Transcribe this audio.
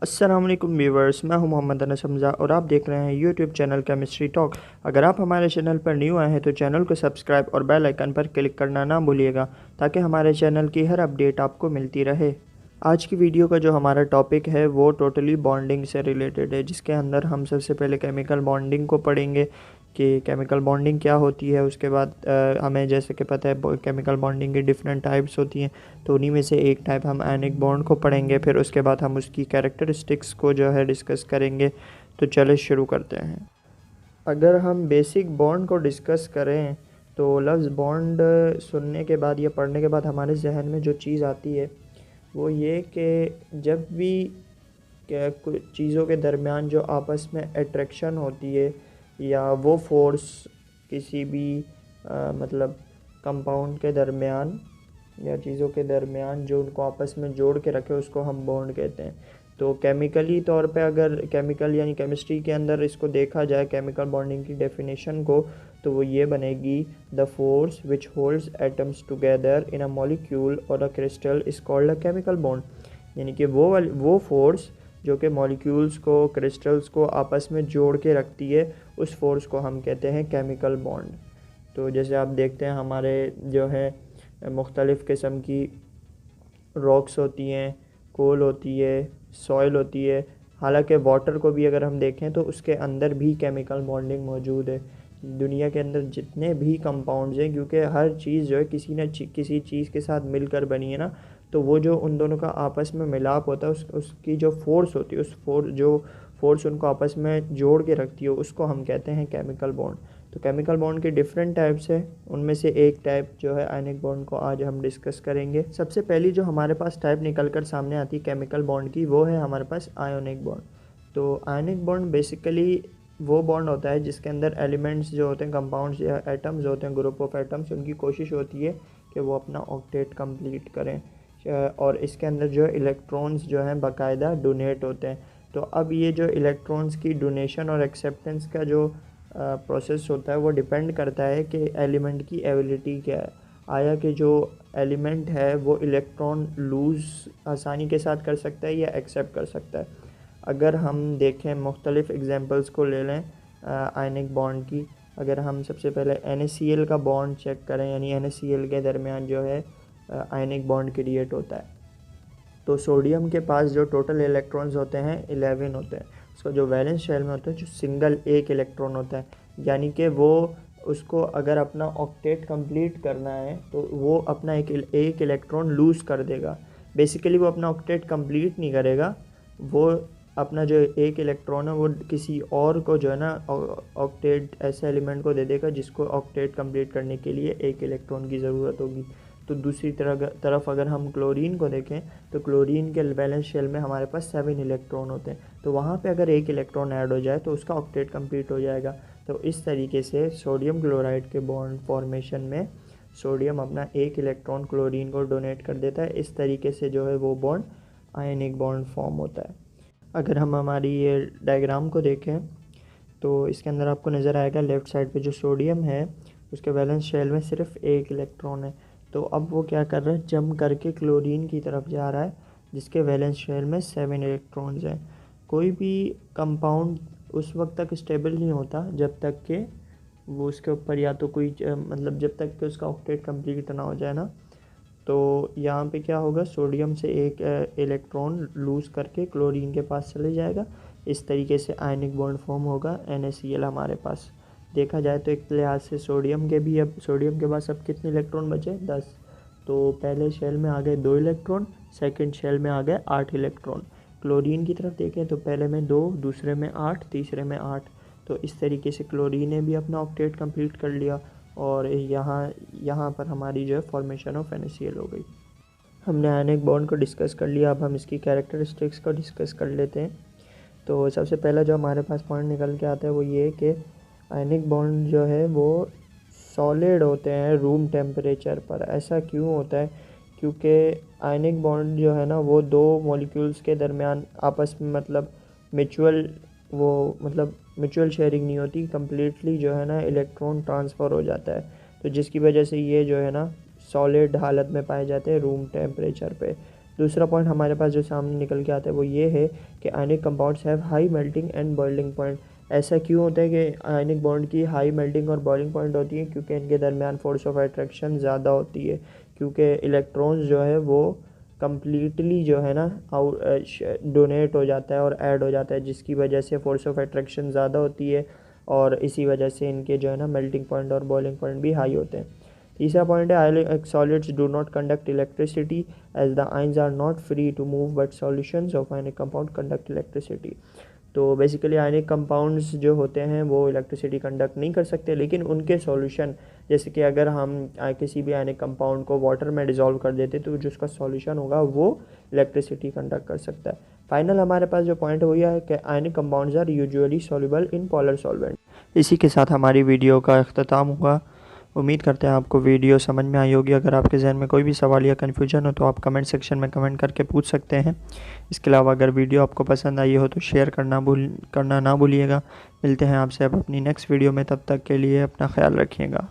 अस्सलाम वालेकुम व्यूवर्स, मैं हूं मोहम्मद अनस हमज़ा और आप देख रहे हैं यूट्यूब चैनल केमिस्ट्री टॉक। अगर आप हमारे चैनल पर न्यू आए हैं तो चैनल को सब्सक्राइब और बेल आइकन पर क्लिक करना ना भूलिएगा ताकि हमारे चैनल की हर अपडेट आपको मिलती रहे। आज की वीडियो का जो हमारा टॉपिक है वो टोटली बॉन्डिंग से रिलेटेड है, जिसके अंदर हम सबसे पहले केमिकल बॉन्डिंग को पढ़ेंगे कि केमिकल बॉन्डिंग क्या होती है। उसके बाद हमें जैसे कि पता है केमिकल बॉन्डिंग की डिफरेंट टाइप्स होती हैं, तो उन्हीं में से एक टाइप हम आयनिक बॉन्ड को पढ़ेंगे। फिर उसके बाद हम उसकी कैरेक्टरिस्टिक्स को जो है डिस्कस करेंगे। तो चले शुरू करते हैं। अगर हम बेसिक बॉन्ड को डिस्कस करें तो लफ्ज़ बॉन्ड सुनने के बाद या पढ़ने के बाद हमारे जहन में जो चीज़ आती है वो ये कि जब भी कुछ चीज़ों के दरमियान जो आपस में अट्रैक्शन होती है या वो फोर्स किसी भी मतलब कंपाउंड के दरमियान या चीज़ों के दरमियान जो उनको आपस में जोड़ के रखे उसको हम बॉन्ड कहते हैं। तो केमिकली तौर पे अगर केमिकल यानी केमिस्ट्री के अंदर इसको देखा जाए केमिकल बॉन्डिंग की डेफिनेशन को, तो वो ये बनेगी: the force which holds atoms together in a molecule और a crystal is called a chemical bond. यानी कि वो फोर्स जो कि मॉलिक्यूल्स को क्रिस्टल्स को आपस में जोड़ के रखती है, उस फोर्स को हम कहते हैं केमिकल बॉन्ड। तो जैसे आप देखते हैं हमारे जो है मुख्तलिफ़ किस्म की रॉक्स होती हैं, कोल होती है, सॉइल होती है। हालांकि वाटर को भी अगर हम देखें तो उसके अंदर भी केमिकल बॉन्डिंग मौजूद है। दुनिया के अंदर जितने भी कंपाउंड्स हैं, क्योंकि हर चीज़ जो है किसी चीज़ के साथ मिलकर बनी है ना, तो वो जो उन दोनों का आपस में मिलाप होता है उसकी जो फोर्स होती है, जो फोर्स उनको आपस में जोड़ के रखती है उसको हम कहते हैं केमिकल बॉन्ड। तो केमिकल बॉन्ड के डिफरेंट टाइप्स हैं, उनमें से एक टाइप जो है आयनिक बॉन्ड को आज हम डिस्कस करेंगे। सबसे पहली जो हमारे पास टाइप निकल कर सामने आती है केमिकल बॉन्ड की, वो है हमारे पास आयोनिक बॉन्ड। तो आयनिक बॉन्ड बेसिकली वो बॉन्ड होता है जिसके अंदर एलिमेंट्स जो होते हैं, कंपाउंड्स या एटम्स होते हैं, ग्रुप ऑफ एटम्स, उनकी कोशिश होती है कि वो अपना ऑक्टेट कंप्लीट करें और इसके अंदर जो इलेक्ट्रॉन्स जो हैं बाकायदा डोनेट होते हैं। तो अब ये जो इलेक्ट्रॉन्स की डोनेशन और एक्सेप्टेंस का जो प्रोसेस होता है वो डिपेंड करता है कि एलिमेंट की एबिलिटी क्या है। आया कि जो एलिमेंट है वो इलेक्ट्रॉन लूज़ आसानी के साथ कर सकता है या एक्सेप्ट कर सकता है। अगर हम देखें मुख्तलिफ़ एग्जांपल्स को ले लें आयनिक बॉन्ड की। अगर हम सबसे पहले NaCl का बॉन्ड चेक करें, यानी NaCl के दरमियान जो है आयनिक बॉन्ड क्रिएट होता है, तो सोडियम के पास जो टोटल इलेक्ट्रॉन्स होते हैं 11 होते हैं। उसका जो वैलेंस शेल में होता है जो सिंगल एक इलेक्ट्रॉन होता है, यानी कि वो उसको अगर अपना ऑक्टेट कंप्लीट करना है तो वो अपना एक इलेक्ट्रॉन लूज़ कर देगा। बेसिकली वो अपना ऑक्टेट कंप्लीट नहीं करेगा, वो अपना जो एक इलेक्ट्रॉन है वो किसी और को जो है ना ऑक्टेट ऐसे एलिमेंट को दे देगा जिसको ऑक्टेट कंप्लीट करने के लिए एक इलेक्ट्रॉन की ज़रूरत होगी। तो दूसरी तरफ अगर हम क्लोरीन को देखें तो क्लोरीन के बैलेंस शेल में हमारे पास 7 इलेक्ट्रॉन होते हैं। तो वहाँ पे अगर एक इलेक्ट्रॉन ऐड हो जाए तो उसका ऑक्टेट कंप्लीट हो जाएगा। तो इस तरीके से सोडियम क्लोराइड के बॉन्ड फॉर्मेशन में सोडियम अपना एक इलेक्ट्रॉन क्लोरीन को डोनेट कर देता है। इस तरीके से जो है वो बॉन्ड आयनिक बॉन्ड फॉर्म होता है। अगर हम हमारी ये डायग्राम को देखें तो इसके अंदर आपको नज़र आएगा लेफ़्ट साइड पे जो सोडियम है उसके वैलेंस शेल में सिर्फ एक इलेक्ट्रॉन है। तो अब वो क्या कर रहा है, जंप करके क्लोरीन की तरफ जा रहा है जिसके वैलेंस शेल में 7 इलेक्ट्रॉन्स हैं। कोई भी कंपाउंड उस वक्त तक स्टेबल नहीं होता जब तक कि वो उसके ऊपर या तो कोई मतलब जब तक कि उसका ऑक्टेट कंप्लीट ना हो जाए ना। तो यहाँ पे क्या होगा, सोडियम से एक इलेक्ट्रॉन लूज़ करके क्लोरीन के पास चले जाएगा। इस तरीके से आयनिक बॉन्ड फॉर्म होगा। NaCl हमारे पास देखा जाए तो एक लिहाज से सोडियम के पास अब कितने इलेक्ट्रॉन बचे, 10। तो पहले शेल में आ गए 2 इलेक्ट्रॉन, सेकंड शेल में आ गए 8 इलेक्ट्रॉन। क्लोरीन की तरफ देखें तो पहले में 2, दूसरे में 8, तीसरे में 8। तो इस तरीके से क्लोरीन ने भी अपना ऑक्टेट कंप्लीट कर लिया और यहाँ पर हमारी जो है फॉर्मेशन ऑफ NaCl हो गई। हमने आयनिक बॉन्ड को डिस्कस कर लिया, अब हम इसकी कैरेक्टरिस्टिक्स को डिस्कस कर लेते हैं। तो सबसे पहला जो हमारे पास पॉइंट निकल के आता है वो ये कि आयनिक बॉन्ड जो है वो सॉलिड होते हैं रूम टेम्परेचर पर। ऐसा क्यों होता है? क्योंकि आयनिक बॉन्ड जो है ना वो दो मॉलिक्यूल्स के दरमियान आपस में मतलब म्यूचुअल शेयरिंग नहीं होती, कम्प्लीटली जो है ना इलेक्ट्रॉन ट्रांसफ़र हो जाता है। तो जिसकी वजह से ये जो है ना सॉलिड हालत में पाए जाते हैं रूम टेम्परेचर पे। दूसरा पॉइंट हमारे पास जो सामने निकल के आता है वो ये है कि ionic compounds have high melting and boiling point. ऐसा क्यों होता है कि आयनिक बॉन्ड की हाई मेल्टिंग और बॉइलिंग पॉइंट होती है? क्योंकि इनके दरमियान फोर्स ऑफ अट्रैक्शन ज़्यादा होती है, क्योंकि इलेक्ट्रॉन्स जो है वो कम्प्लीटली जो है ना डोनेट हो जाता है और ऐड हो जाता है, जिसकी वजह से फोर्स ऑफ अट्रैक्शन ज़्यादा होती है और इसी वजह से इनके जो है ना मेल्टिंग पॉइंट और बॉइलिंग पॉइंट भी हाई होते हैं। तीसरा पॉइंट है ionic solids do not conduct electricity as the ions are not free to move but solutions of ionic compound conduct electricity. तो बेसिकली आयनिक कंपाउंड्स जो होते हैं वो इलेक्ट्रिसिटी कंडक्ट नहीं कर सकते, लेकिन उनके सॉल्यूशन, जैसे कि अगर हम किसी भी आयनिक कंपाउंड को वाटर में डिज़ोल्व कर देते तो जो उसका सॉल्यूशन होगा वो इलेक्ट्रिसिटी कंडक्ट कर सकता है। फाइनल हमारे पास जो पॉइंट वो यह है कि ionic compounds are usually soluble in polar solvent. इसी के साथ हमारी वीडियो का अख्ताम हुआ। उम्मीद करते हैं आपको वीडियो समझ में आई होगी। अगर आपके जहन में कोई भी सवाल या कन्फ्यूजन हो तो आप कमेंट सेक्शन में कमेंट करके पूछ सकते हैं। इसके अलावा अगर वीडियो आपको पसंद आई हो तो शेयर करना ना भूलिएगा। मिलते हैं आपसे अब अपनी नेक्स्ट वीडियो में, तब तक के लिए अपना ख्याल रखिएगा।